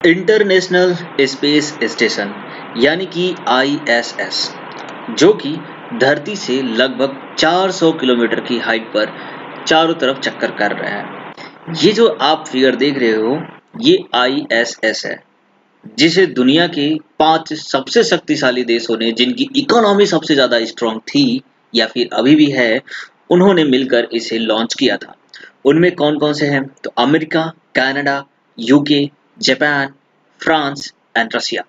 International space station यानी कि ISS, जो कि धरती से लगभग 400 किलोमीटर की हाइट पर चारों तरफ चक्कर कर रहा है। ये जो आप फिगर देख रहे हो, ये आईएसएस है, जिसे दुनिया के 5 सबसे शक्तिशाली देशों ने, जिनकी इकोनॉमी सबसे ज्यादा स्ट्रांग थी या फिर अभी भी है, उन्होंने मिलकर इसे लॉन्च किया था। उनमें कौन कौन से हैं? तो America, Canada, UK, Japan, France and Russia.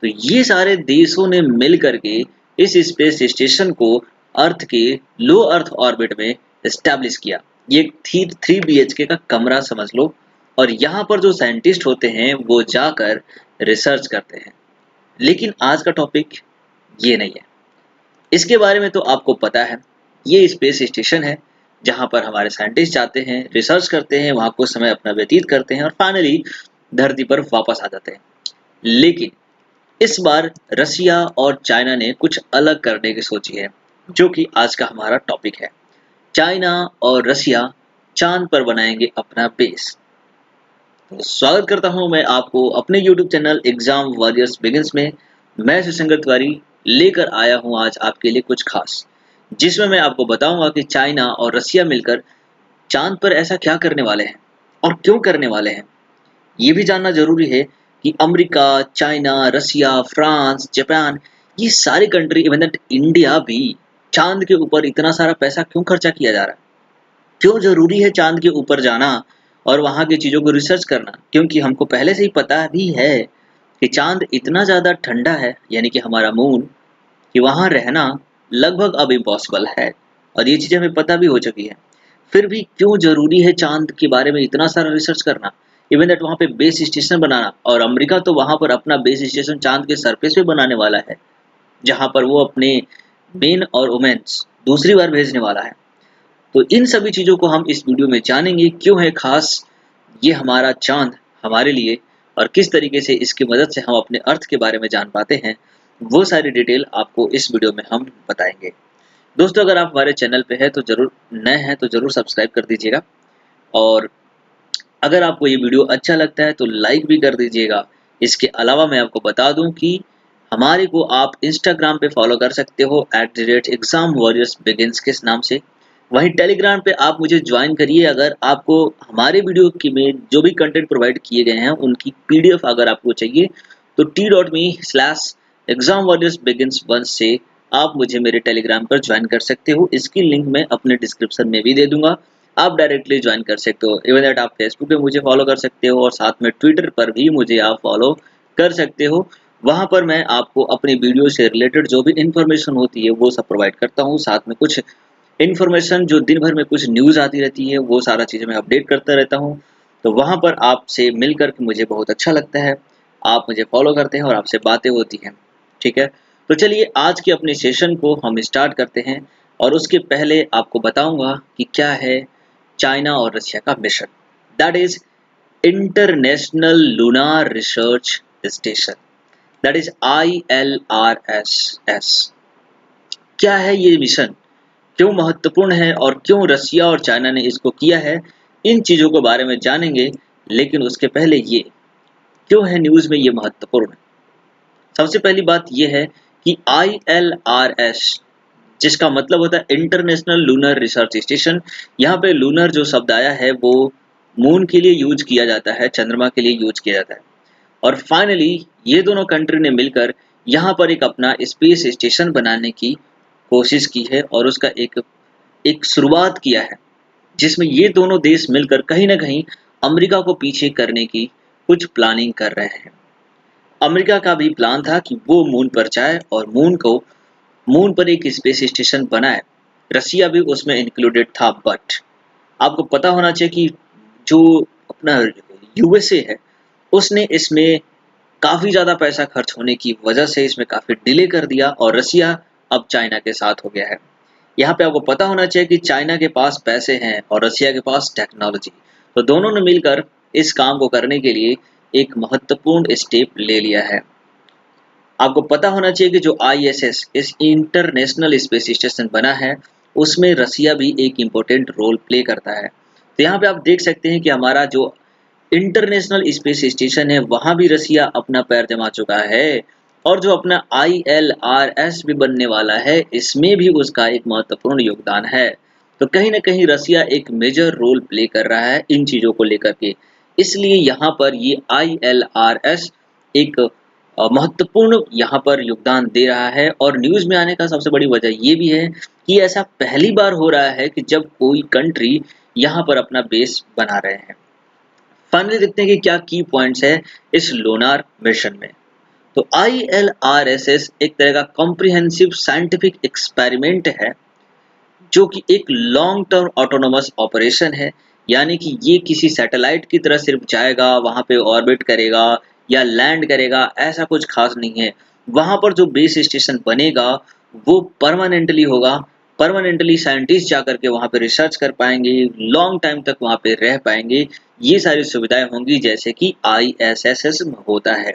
तो ये सारे देशों ने मिल करके इस स्पेस स्टेशन को अर्थ के लो अर्थ ऑर्बिट में एस्टैब्लिश किया। ये 3 BHK का कमरा समझ लो, और यहाँ पर जो साइंटिस्ट होते हैं वो जाकर रिसर्च करते हैं। लेकिन आज का टॉपिक ये नहीं है। इसके बारे में तो आपको पता है, ये स्पेस स्टेशन है जहाँ पर हमारे साइंटिस्ट जाते हैं, रिसर्च करते हैं, वहाँ कुछ समय अपना व्यतीत करते हैं और फाइनली धरती पर वापस आ जाते हैं। लेकिन इस बार रसिया और चाइना ने कुछ अलग करने की सोची है, जो कि आज का हमारा टॉपिक है। चाइना और रसिया चांद पर बनाएंगे अपना बेस। तो स्वागत करता हूं मैं आपको अपने YouTube channel exam warriors begins में। मैं सुसंगत तिवारी लेकर आया हूं आज आपके लिए कुछ खास, जिसमें मैं आपको बताऊंगा कि चाइना और रसिया मिलकर चांद पर ऐसा क्या करने वाले हैं और क्यों करने वाले हैं। ये भी जानना जरूरी है कि अमेरिका, चाइना, रसिया, फ्रांस, जापान, ये सारी कंट्री, इवन दैट इंडिया भी, चांद के ऊपर इतना सारा पैसा क्यों खर्चा किया जा रहा है। क्यों जरूरी है चांद के ऊपर जाना और वहां की चीजों को रिसर्च करना? क्योंकि हमको पहले से ही पता भी है कि चांद इतना ज्यादा ठंडा है, यानी कि हमारा मून, कि वहां रहना लगभग अब इम्पॉसिबल है, और ये चीजें हमें पता भी हो चुकी है। फिर भी क्यों जरूरी है चांद के बारे में इतना सारा रिसर्च करना, इवन दैट वहां पे बेस स्टेशन बनाना। और अमेरिका तो वहां पर अपना बेस स्टेशन चांद के सरफेस पे बनाने वाला है, जहां पर वो अपने मेन और वुमेन्स दूसरी बार भेजने वाला है। तो इन सभी चीजों को हम इस वीडियो में जानेंगे, क्यों है खास ये हमारा चांद हमारे लिए, और किस तरीके से इसकी मदद से हम अपने अर्थ के बारे में जान पाते हैं। वो सारी डिटेल आपको इस वीडियो में हम बताएंगे। दोस्तों, अगर आप हमारे चैनल पे हैं तो जरूर, नए हैं तो जरूर सब्सक्राइब कर दीजिएगा, और अगर आपको ये वीडियो अच्छा लगता है तो लाइक भी कर दीजिएगा। इसके अलावा मैं आपको बता दूं कि हमारे को आप इंस्टाग्राम पे फॉलो कर सकते हो @exam warriors begins के नाम से। वहीं टेलीग्राम पे आप मुझे ज्वाइन करिए। अगर आपको हमारे वीडियो की में जो भी कंटेंट प्रोवाइड किए गए हैं उनकी PDF अगर आपको चाहिए तो t.me/examwarriorsbegins1 से आप मुझे मेरे टेलीग्राम पर ज्वाइन कर सकते हो। इसकी लिंक मैं अपने डिस्क्रिप्शन में भी दे दूंगा, आप डायरेक्टली ज्वाइन कर सकते हो। इवन दैट आप फेसबुक पे मुझे फॉलो कर सकते हो, और साथ में ट्विटर पर भी मुझे आप फॉलो कर सकते हो। वहां पर मैं आपको अपनी वीडियो से रिलेटेड जो भी इंफॉर्मेशन होती है वो सब प्रोवाइड करता हूँ। साथ में कुछ इन्फॉर्मेशन जो दिन भर में कुछ न्यूज़ आती रहती है वो सारा चीज़ें मैं अपडेट करता रहता हूँ। तो वहाँ पर आपसे मिलकर के मुझे बहुत अच्छा लगता है। आप मुझे फॉलो करते हैं और आपसे बातें होती हैं, ठीक है। तो चलिए आज के अपने सेशन को हम स्टार्ट करते हैं, और उसके पहले आपको बताऊंगा कि क्या है चाइना और रशिया का mission, that is international lunar research station, that is ILRSS। क्या है ये मिशन, क्यों महत्वपूर्ण है, और क्यों रसिया और चाइना ने इसको किया है, इन चीजों के बारे में जानेंगे। लेकिन उसके पहले ये क्यों है न्यूज में ये महत्वपूर्ण। सबसे पहली बात ये है कि ILRS, जिसका मतलब होता है इंटरनेशनल लूनर रिसर्च स्टेशन, यहाँ पे लूनर जो शब्द आया है वो मून के लिए यूज किया जाता है, चंद्रमा के लिए यूज किया जाता है। और फाइनली ये दोनों कंट्री ने मिलकर यहाँ पर एक अपना स्पेस स्टेशन बनाने की कोशिश की है, और उसका एक शुरुआत किया है, जिसमें ये दोनों देश मिलकर कहीं ना कहीं अमेरिका को पीछे करने की कुछ प्लानिंग कर रहे हैं। अमेरिका का भी प्लान था कि वो मून पर जाए और मून पर एक स्पेस स्टेशन बनाए। रसिया भी उसमें इंक्लूडेड था, बट आपको पता होना चाहिए कि जो अपना USA है उसने इसमें काफी ज्यादा पैसा खर्च होने की वजह से इसमें काफी डिले कर दिया, और रसिया अब चाइना के साथ हो गया है। यहाँ पे आपको पता होना चाहिए कि चाइना के पास पैसे हैं और रसिया के पास टेक्नोलॉजी, तो दोनों ने मिलकर इस काम को करने के लिए एक महत्वपूर्ण स्टेप ले लिया है। आपको पता होना चाहिए कि जो ISS, इस इंटरनेशनल स्पेस स्टेशन बना है, उसमें रसिया भी एक इम्पोर्टेंट रोल प्ले करता है। तो यहाँ पे आप देख सकते हैं कि हमारा जो इंटरनेशनल स्पेस स्टेशन है वहां भी रसिया अपना पैर जमा चुका है, और जो अपना ILRS भी बनने वाला है इसमें भी उसका एक महत्वपूर्ण योगदान है। तो कहीं ना कहीं रसिया एक मेजर रोल प्ले कर रहा है इन चीजों को लेकर के, इसलिए यहाँ पर ये ILRS एक महत्वपूर्ण यहाँ पर योगदान दे रहा है। और न्यूज में आने का सबसे बड़ी वजह ये भी है कि ऐसा पहली बार हो रहा है कि जब कोई कंट्री यहाँ पर अपना बेस बना रहे हैं। फाइनली देखते हैं कि क्या की पॉइंट्स है इस लूनार मिशन में। तो ILRSS एक तरह का कॉम्प्रिहेंसिव साइंटिफिक एक्सपेरिमेंट है जो कि एक लॉन्ग टर्म ऑटोनोमस ऑपरेशन है, यानी कि ये किसी सैटेलाइट की तरह सिर्फ जाएगा, वहां पे ऑर्बिट करेगा या लैंड करेगा, ऐसा कुछ खास नहीं है। वहां पर जो बेस स्टेशन बनेगा वो परमानेंटली होगा, परमानेंटली साइंटिस्ट जाकर के वहां पे रिसर्च कर पाएंगे, लॉन्ग टाइम तक वहां पे रह पाएंगे, ये सारी सुविधाएं होंगी जैसे कि ISS में होता है।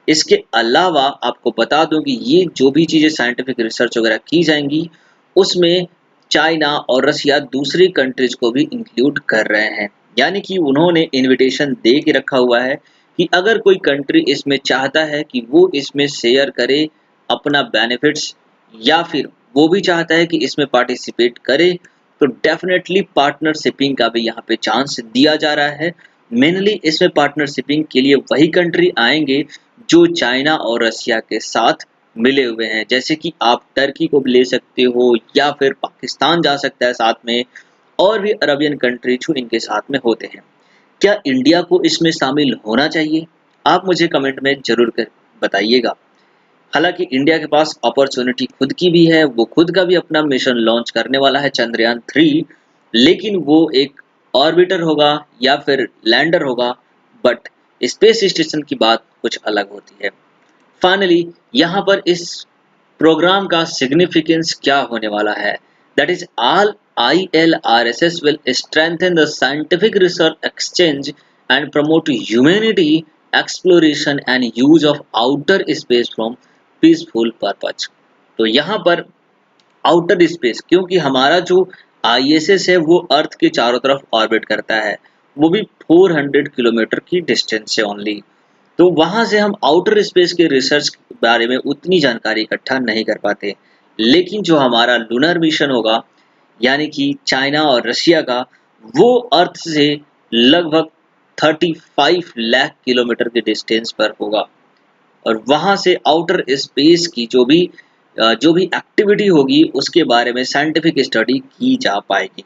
इसके अलावा आपको बता दूं कि ये जो भी चीजें साइंटिफिक रिसर्च वगैरह की जाएंगी उसमें चाइना और रसिया दूसरी कंट्रीज को भी इंक्लूड कर रहे हैं, यानी कि उन्होंने इनविटेशन दे के रखा हुआ है कि अगर कोई कंट्री इसमें चाहता है कि वो इसमें शेयर करे अपना बेनिफिट्स, या फिर वो भी चाहता है कि इसमें पार्टिसिपेट करे, तो डेफिनेटली पार्टनरशिपिंग का भी यहाँ पे चांस दिया जा रहा है। मेनली इसमें पार्टनरशिपिंग के लिए वही कंट्री आएंगे जो चाइना और रसिया के साथ मिले हुए हैं, जैसे कि आप टर्की को भी ले सकते हो या फिर पाकिस्तान जा सकता है साथ में, और भी अरबियन कंट्री जो इनके साथ में होते हैं। क्या इंडिया को इसमें शामिल होना चाहिए? आप मुझे कमेंट में जरूर बताइएगा। हालांकि इंडिया के पास अपॉर्चुनिटी खुद की भी है, वो खुद का भी अपना मिशन लॉन्च करने वाला है चंद्रयान 3, लेकिन वो एक ऑर्बिटर होगा या फिर लैंडर होगा, बट स्पेस स्टेशन की बात कुछ अलग होती है। फाइनली यहाँ पर इस प्रोग्राम का सिग्निफिकेंस क्या होने वाला है, that is all ILRSS will strengthen the scientific research exchange and promote humanity exploration and use of outer space from peaceful purpose। तो यहाँ पर आउटर स्पेस, क्योंकि हमारा जो ISS है वो अर्थ के चारों तरफ ऑर्बिट करता है, वो भी 400 किलोमीटर की डिस्टेंस से ओनली। तो वहां से हम आउटर स्पेस के रिसर्च के बारे में उतनी जानकारी इकट्ठा नहीं कर पाते, लेकिन जो हमारा लूनर मिशन होगा यानी कि चाइना और रशिया का, वो अर्थ से लगभग 35 लाख किलोमीटर के डिस्टेंस पर होगा, और वहां से आउटर स्पेस की जो भी एक्टिविटी होगी उसके बारे में साइंटिफिक स्टडी की जा पाएगी।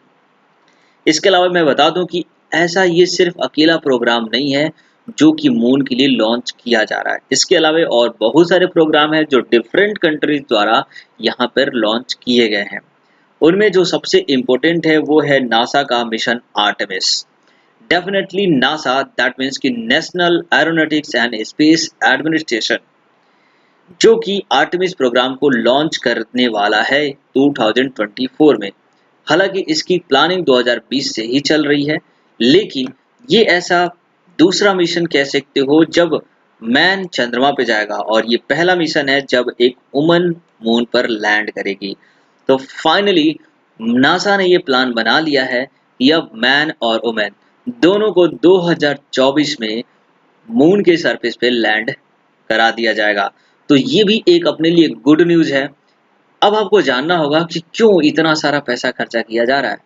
इसके अलावा मैं बता दूं कि ऐसा ये सिर्फ अकेला प्रोग्राम नहीं है जो कि मून के लिए लॉन्च किया जा रहा है, इसके अलावा और बहुत सारे प्रोग्राम हैं जो डिफरेंट कंट्रीज द्वारा यहाँ पर लॉन्च किए गए हैं। उनमें जो सबसे इम्पोर्टेंट है वो है नासा का mission Artemis. Definitely NASA, that means कि national aeronautics and space administration, जो कि आर्टेमिस प्रोग्राम को लॉन्च करने वाला है 2024 में। हालांकि इसकी प्लानिंग 2020 से ही चल रही है, लेकिन ये ऐसा दूसरा मिशन कह सकते हो जब मैन चंद्रमा पे जाएगा, और ये पहला मिशन है जब एक वुमन मून पर लैंड करेगी। तो फाइनली नासा ने ये प्लान बना लिया है कि अब मैन और वुमेन दोनों को 2024 में मून के सरफेस पे लैंड करा दिया जाएगा। तो ये भी एक अपने लिए गुड न्यूज है। अब आपको जानना होगा कि क्यों इतना सारा पैसा खर्चा किया जा रहा है।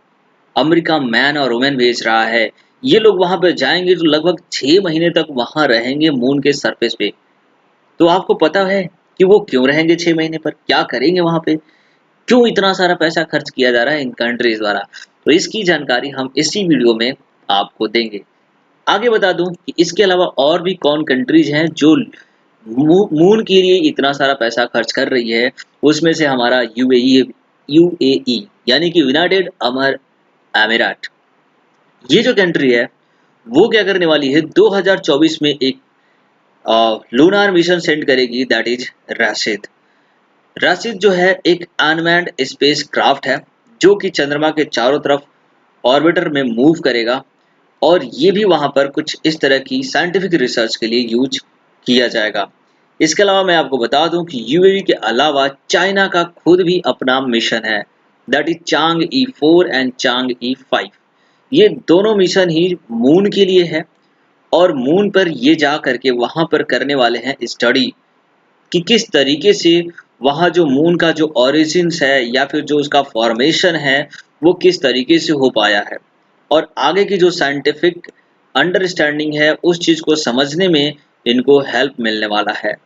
अमेरिका मैन और वुमेन भेज रहा है, ये लोग वहां पे जाएंगे तो लगभग 6 महीने तक वहां रहेंगे मून के सरफेस पे। तो आपको पता है कि वो क्यों रहेंगे 6 महीने पर, क्या करेंगे वहां पे, क्यों इतना सारा पैसा खर्च किया जा रहा है इन कंट्रीज द्वारा? तो इसकी जानकारी हम इसी वीडियो में आपको देंगे। आगे बता दूं कि इसके अलावा और भी कौन कंट्रीज हैं जो मून के लिए इतना सारा पैसा खर्च कर रही है। उसमें से हमारा यूएई यानी कि यूनाइटेड अरब अमीरात, ये जो कंट्री है वो क्या करने वाली है, 2024 में एक लूनार मिशन सेंड करेगी, दैट इज राशिद। राशिद जो है एक अनमैन्ड स्पेस क्राफ्ट है जो कि चंद्रमा के चारों तरफ ऑर्बिटर में मूव करेगा, और ये भी वहां पर कुछ इस तरह की साइंटिफिक रिसर्च के लिए यूज किया जाएगा। इसके अलावा मैं आपको बता दूं कि यूएई के अलावा चाइना का खुद भी अपना मिशन है, that is Chang E4 and Chang E5। ये दोनों मिशन ही मून के लिए है, और मून पर ये जा करके वहां पर करने वाले हैं स्टडी कि किस तरीके से वहाँ जो मून का जो ओरिजिन्स है या फिर जो उसका फॉर्मेशन है वो किस तरीके से हो पाया है, और आगे की जो साइंटिफिक अंडरस्टैंडिंग है उस चीज़ को समझने में इनको हेल्प मिलने वाला है।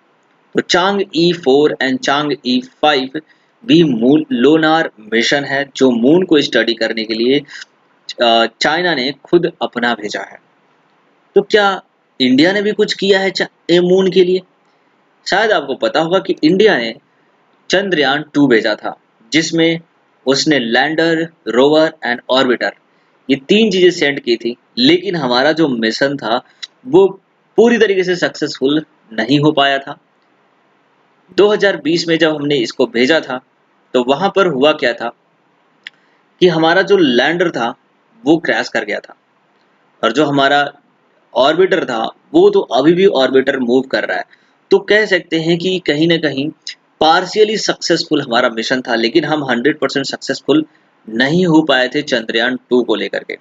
तो चांग E4 एंड चांग E5 भी मून लोनार मिशन है जो मून को स्टडी करने के लिए चाइना ने खुद अपना भेजा है। तो क्या इंडिया ने भी कुछ किया है मून के लिए? शायद आपको पता होगा कि इंडिया ने चंद्रयान 2 भेजा था, जिसमें उसने लैंडर, रोवर एंड ऑर्बिटर ये 3 चीजें सेंड की थी, लेकिन हमारा जो मिशन था वो पूरी तरीके से सक्सेसफुल नहीं हो पाया था। 2020 में जब हमने इसको भेजा था तो वहां पर हुआ क्या था कि हमारा जो लैंडर था वो क्रैश कर गया था, और जो हमारा ऑर्बिटर था वो तो अभी भी ऑर्बिटर मूव कर रहा है। तो कह सकते हैं कि कहीं ना कहीं पार्शियली सक्सेसफुल हमारा मिशन था, लेकिन हम 100% सक्सेसफुल नहीं हो पाए थे चंद्रयान 2 को लेकर के।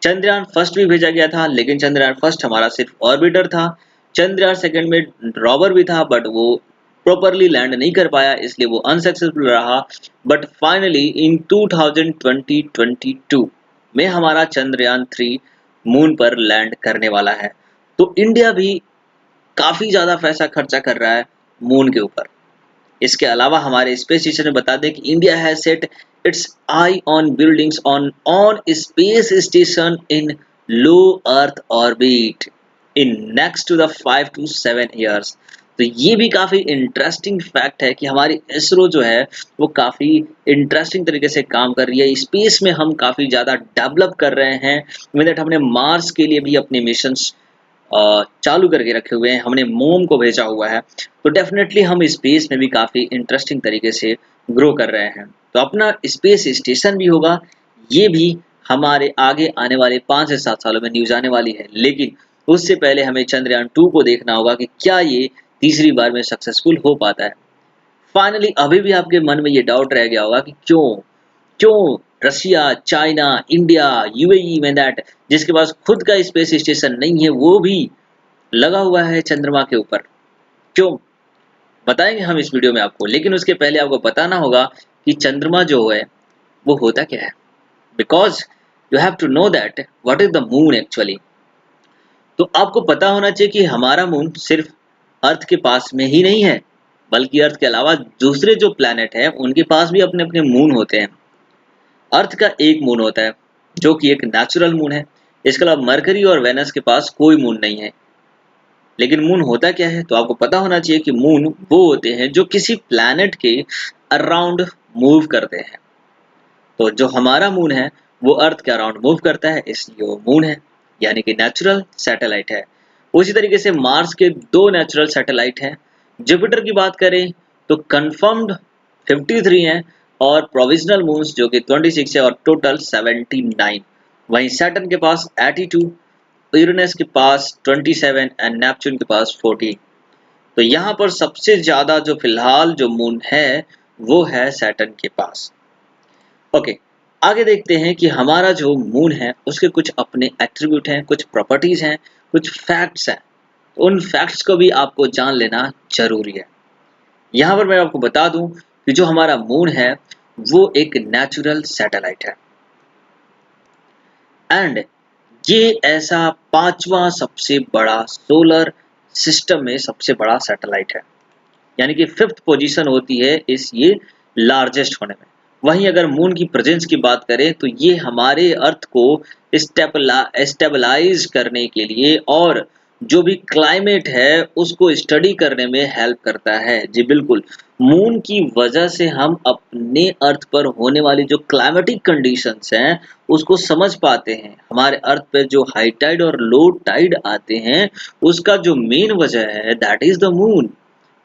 चंद्रयान फर्स्ट भी भेजा गया था, लेकिन चंद्रयान फर्स्ट हमारा सिर्फ ऑर्बिटर था। चंद्रयान सेकंड में रोवर भी था, बट वो प्रॉपरली लैंड नहीं कर पाया, इसलिए वो अनसक्सेसफुल रहा। बट फाइनली इन 2022 में हमारा चंद्रयान 3 मून पर लैंड करने वाला है। तो इंडिया भी काफी ज्यादा पैसा खर्चा कर रहा है मून के ऊपर। इसके अलावा हमारे स्पेस स्टेशन में बता दें कि India has set its eye on buildings on space station in low earth orbit in next two the 5 to 7 years। तो ये भी काफी इंटरेस्टिंग फैक्ट है कि हमारी इसरो जो है वो काफी इंटरेस्टिंग तरीके से काम कर रही है। स्पेस में हम काफी ज्यादा डेवलप कर रहे हैं। इवन दैट हमने मार्स के लिए भी अपने मिशंस चालू करके रखे हुए हैं, हमने मून को भेजा हुआ है। तो डेफिनेटली हम स्पेस में भी काफ़ी इंटरेस्टिंग तरीके से ग्रो कर रहे हैं। तो अपना स्पेस स्टेशन भी होगा, ये भी हमारे आगे आने वाले 5 से 7 सालों में न्यूज आने वाली है। लेकिन उससे पहले हमें चंद्रयान 2 को देखना होगा कि क्या ये तीसरी बार में सक्सेसफुल हो पाता है। फाइनली अभी भी आपके मन में ये डाउट रह गया होगा कि क्यों क्यों रसिया, चाइना, इंडिया, यूएई में दैट जिसके पास खुद का स्पेस स्टेशन नहीं है वो भी लगा हुआ है चंद्रमा के ऊपर, क्यों? बताएंगे हम इस वीडियो में आपको। लेकिन उसके पहले आपको बताना होगा कि चंद्रमा जो है वो होता क्या है, because you have to know that what is the moon actually. तो आपको पता होना चाहिए कि हमारा मून सिर्फ अर्थ के पास में ही नहीं है, बल्कि अर्थ के अलावा दूसरे जो प्लैनेट है उनके पास भी अपने अपने मून होते हैं। अर्थ का एक मून होता है जो कि एक नेचुरल मून है। इसके अलावा मरकरी और वेनस के पास कोई मून नहीं है। लेकिन मून होता क्या है, तो आपको पता होना चाहिए कि मून वो होते हैं जो किसी प्लैनेट के अराउंड मूव करते हैं। तो जो हमारा मून है वो अर्थ के अराउंड मूव करता है, इसलिए वो मून है, यानी कि नेचुरल सैटेलाइट है। उसी तरीके से मार्स के 2 नेचुरल सैटेलाइट हैं। जुपिटर की बात करें तो कंफर्म्ड 53 हैं, और प्रोविजनल मून्स जो कि 26 है, और टोटल 79। वहीं सैटर्न के पास 82, यूरेनस के पास 27 एंड नेपच्यून के पास 40। तो यहाँ पर सबसे ज्यादा जो फिलहाल जो मून है वो है सैटर्न के पास। ओके, आगे देखते हैं कि हमारा जो मून है उसके कुछ अपने एट्रीब्यूट हैं, कुछ प्रॉपर्टीज हैं, कुछ फैक्ट्स हैं। उन फैक्ट्स को भी आपको जान लेना जरूरी है। यहाँ पर मैं आपको बता दूं कि जो हमारा मून है वो एक नेचुरल सैटेलाइट है, एंड ये ऐसा 5वां सबसे बड़ा सोलर सिस्टम में सबसे बड़ा सैटेलाइट है, यानी कि 5th पोजीशन होती है इस ये लार्जेस्ट होने में। वहीं अगर मून की प्रेजेंस की बात करें तो ये हमारे अर्थ को स्टेबलाइज करने के लिए और जो भी क्लाइमेट है उसको स्टडी करने में हेल्प करता है। जी बिल्कुल, मून की वजह से हम अपने अर्थ पर होने वाली जो क्लाइमेटिक कंडीशंस हैं उसको समझ पाते हैं। हमारे अर्थ पर जो हाई टाइड और लो टाइड आते हैं उसका जो मेन वजह है दैट इज द मून।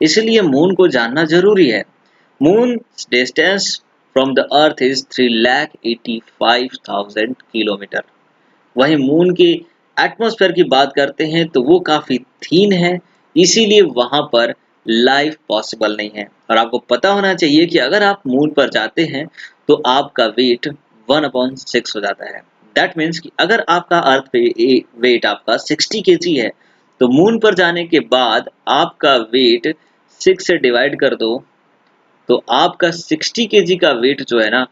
इसलिए मून को जानना जरूरी है। Moon distance from the earth is 3,85,000 kilometre. वहीं मून के एटमॉस्फेयर की बात करते हैं तो वो काफी थीन है, इसीलिए वहां पर लाइफ पॉसिबल नहीं है। और आपको पता होना चाहिए कि अगर आप मून पर जाते हैं तो आपका वेट 1/6 हो जाता है। दैट मीन्स कि अगर आपका अर्थ पे वेट आपका 60 केजी है, तो मून पर जाने के बाद आपका वेट 6 से डिवाइड कर दो, तो आपका 60 केजी का वेट जो है ना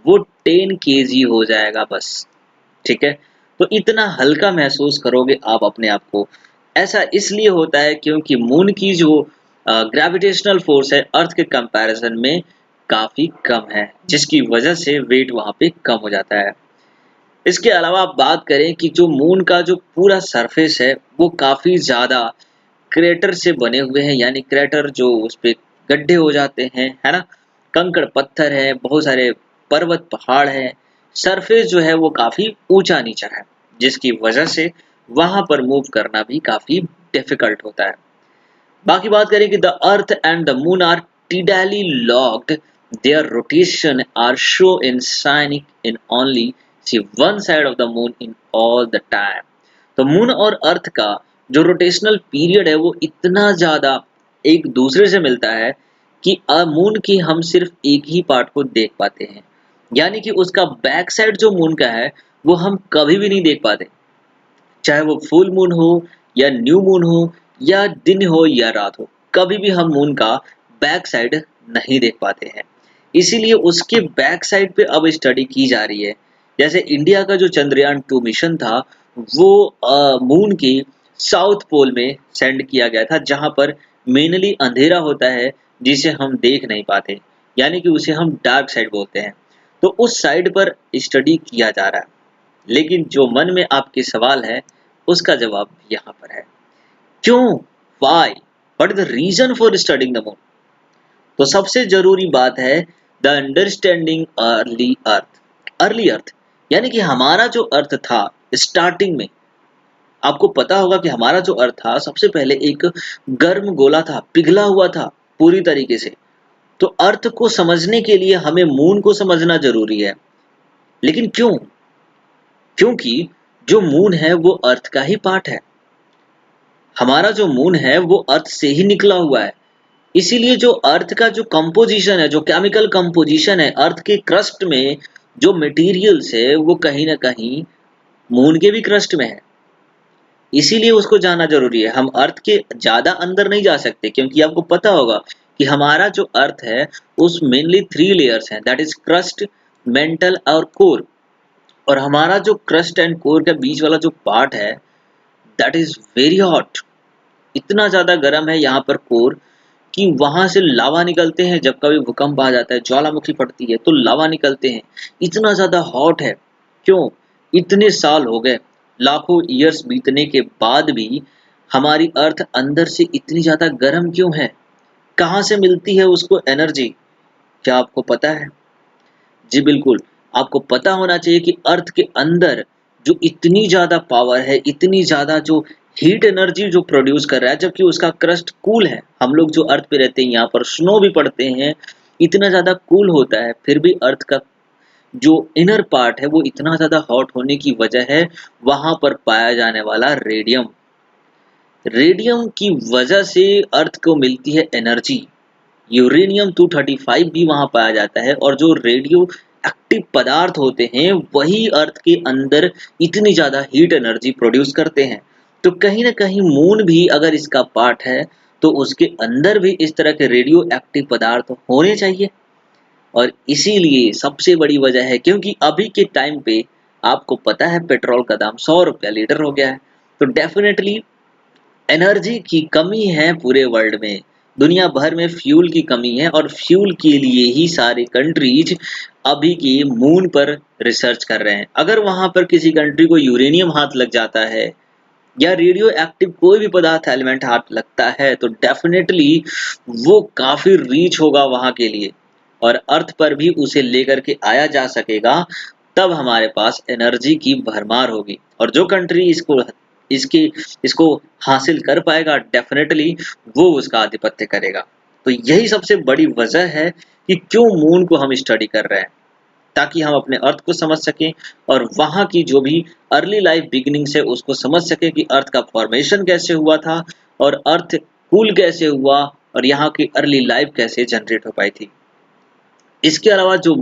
वो 10 केजी हो जाएगा बस। ठीक है, तो इतना हल्का महसूस करोगे आप अपने आप को। ऐसा इसलिए होता है क्योंकि मून की जो ग्रेविटेशनल फोर्स है अर्थ के कंपैरिजन में काफी कम है, जिसकी वजह से वेट वहां पे कम हो जाता है। इसके अलावा आप बात करें कि जो मून का जो पूरा सरफेस है वो काफी ज्यादा क्रेटर से बने हुए हैं, यानी क्रेटर जो उस पे गड्ढे हो जाते हैं, है ना, कंकड़ पत्थर है, बहुत सारे पर्वत पहाड़ है, सरफेस जो है वो काफी ऊंचा नीचा है, जिसकी वजह से वहां पर मूव करना भी काफी डिफिकल्ट होता है। बाकी बात करें कि the earth and the moon are tidally locked, their rotation are show in signic in only see one side of the moon in all the time। तो मून और अर्थ का जो रोटेशनल पीरियड है वो इतना ज्यादा एक दूसरे से मिलता है कि मून की हम सिर्फ एक ही पार्ट को देख पाते हैं, यानी कि उसका बैक साइड जो मून का है वो हम कभी भी नहीं देख पाते, चाहे वो फुल मून हो या न्यू मून हो या दिन हो या रात हो, कभी भी हम मून का बैक साइड नहीं देख पाते हैं। इसीलिए उसके बैक साइड पे अब स्टडी की जा रही है। जैसे इंडिया का जो चंद्रयान 2 मिशन था वो मून के साउथ पोल में सेंड किया गया था, जहां पर मेनली अंधेरा होता है जिसे हम देख नहीं पाते, यानी कि उसे हम डार्क साइड बोलते हैं। तो उस साइड पर स्टडी किया जा रहा है, लेकिन जो मन में आपके सवाल है उसका जवाब यहाँ पर है, क्यों, why, what is the reason for studying the moon. तो सबसे जरूरी बात है the understanding early earth. Early earth यानी कि हमारा जो अर्थ था स्टार्टिंग में, आपको पता होगा कि हमारा जो अर्थ था सबसे पहले एक गर्म गोला था, पिघला हुआ था पूरी तरीके से। तो अर्थ को समझने के लिए हमें मून को समझना जरूरी है। लेकिन क्यों? क्योंकि जो मून है वो अर्थ का ही पार्ट है। हमारा जो मून है वो अर्थ से ही निकला हुआ है। इसीलिए जो अर्थ का जो कंपोजिशन है, जो केमिकल कंपोजिशन है अर्थ के क्रस्ट में, जो मटेरियल्स है वो कहीं ना कहीं मून के भी क्रस्ट में है। इसीलिए उसको जानना जरूरी है। हम अर्थ के ज्यादा अंदर नहीं जा सकते, क्योंकि आपको पता होगा कि हमारा जो अर्थ है उस मेनली 3 लेयर्स हैं, दैट इज क्रस्ट, मेंटल और कोर। और हमारा जो क्रस्ट एंड कोर के बीच वाला जो पार्ट है दैट इज वेरी हॉट। इतना ज्यादा गर्म है यहाँ पर कोर कि वहां से लावा निकलते हैं। जब कभी भूकंप आ जाता है, ज्वालामुखी फटती है तो लावा निकलते हैं। इतना ज्यादा हॉट है। क्यों? इतने साल हो गए, लाखों ईयर्स बीतने के बाद भी हमारी अर्थ अंदर से इतनी ज्यादा गर्म क्यों है? कहाँ से मिलती है उसको एनर्जी? क्या आपको पता है? जी बिल्कुल, आपको पता होना चाहिए कि अर्थ के अंदर जो इतनी ज्यादा पावर है, इतनी ज्यादा जो हीट एनर्जी जो प्रोड्यूस कर रहा है, जबकि उसका क्रस्ट कूल है। हम लोग जो अर्थ पे रहते हैं यहाँ पर स्नो भी पड़ते हैं, इतना ज्यादा कूल होता है, फिर भी अर्थ का जो इनर पार्ट है वो इतना ज्यादा हॉट होने की वजह है वहां पर पाया जाने वाला रेडियम। रेडियम की वजह से अर्थ को मिलती है एनर्जी। यूरेनियम 235 भी वहां पाया जाता है, और जो रेडियो एक्टिव पदार्थ होते हैं वही अर्थ के अंदर इतनी ज्यादा हीट एनर्जी प्रोड्यूस करते हैं। तो कहीं ना कहीं मून भी अगर इसका पार्ट है तो उसके अंदर भी इस तरह के रेडियो एक्टिव पदार्थ होने चाहिए। और इसीलिए सबसे बड़ी वजह है क्योंकि अभी के टाइम पे आपको पता है पेट्रोल का दाम 100 रुपया लीटर हो गया है। तो डेफिनेटली एनर्जी की कमी है पूरे वर्ल्ड में। दुनिया भर में फ्यूल की कमी है, और फ्यूल के लिए ही सारे कंट्रीज अभी की मून पर रिसर्च कर रहे हैं। अगर वहां पर किसी कंट्री को यूरेनियम हाथ लग जाता है या रेडियो एक्टिव कोई भी पदार्थ एलिमेंट हाथ लगता है तो डेफिनेटली वो काफी रीच होगा वहां के लिए, और अर्थ पर भी उसे लेकर के आया जा सकेगा। तब हमारे पास एनर्जी की भरमार होगी, और जो कंट्री इसकी इसको हासिल कर पाएगा डेफिनेटली वो उसका आधिपत्य करेगा। तो यही सबसे बड़ी वजह है कि क्यों मून को हम स्टडी कर रहे हैं, ताकि हम अपने अर्थ को समझ सकें और वहां की जो भी अर्ली लाइफ बिगिनिंग है उसको समझ सकें कि अर्थ का फॉर्मेशन कैसे हुआ था और अर्थ कूल कैसे हुआ और यहाँ की अर्ली लाइफ कैसे जनरेट हो पाई थी। इसके अलावा जो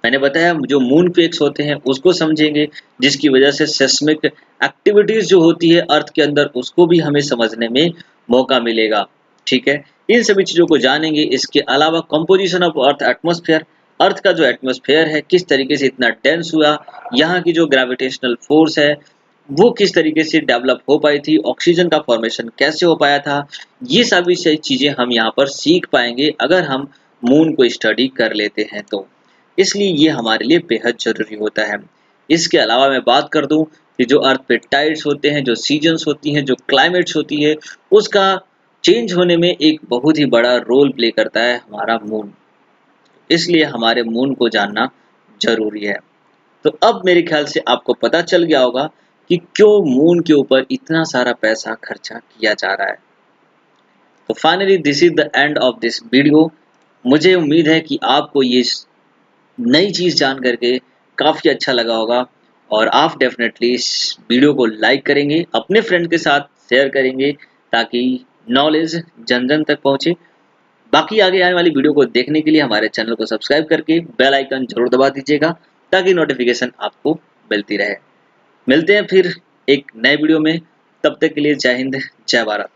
मैंने बताया जो मून क्वेक्स होते हैं उसको समझेंगे, जिसकी वजह से सेस्मिक एक्टिविटीज जो होती है अर्थ के अंदर उसको भी हमें समझने में मौका मिलेगा। ठीक है, इन सभी चीजों को जानेंगे। इसके अलावा कंपोजिशन ऑफ अर्थ एटमॉस्फेयर, अर्थ का जो एटमॉस्फेयर है किस तरीके से इतना डेंस हुआ, यहाँ की जो ग्रेविटेशनल फोर्स है वो किस तरीके से डेवलप हो पाई थी, ऑक्सीजन का फॉर्मेशन कैसे हो पाया था, ये सभी चीजें हम यहाँ पर सीख पाएंगे अगर हम मून को स्टडी कर लेते हैं तो। इसलिए ये हमारे लिए बेहद जरूरी होता है। इसके अलावा मैं बात कर दूं कि जो अर्थ पे टाइड्स होते हैं, जो सीजन्स होती हैं, जो क्लाइमेट्स होती है, उसका चेंज होने में एक बहुत ही बड़ा रोल प्ले करता है हमारा मून। इसलिए हमारे मून को जानना जरूरी है। तो अब मेरे ख्याल से आपको पता चल गया होगा कि क्यों मून के ऊपर इतना सारा पैसा खर्चा किया जा रहा है। तो finally this is the end of this video. मुझे उम्मीद है कि आपको ये नई चीज जान करके काफी अच्छा लगा होगा और आप डेफिनेटली इस वीडियो को लाइक करेंगे, अपने फ्रेंड के साथ शेयर करेंगे ताकि नॉलेज जन जन तक पहुंचे। बाकी आगे आने वाली वीडियो को देखने के लिए हमारे चैनल को सब्सक्राइब करके बेल आइकन जरूर दबा दीजिएगा ताकि नोटिफिकेशन आपको मिलती रहे। मिलते हैं फिर एक नए वीडियो में, तब तक के लिए जय हिंद जय भारत।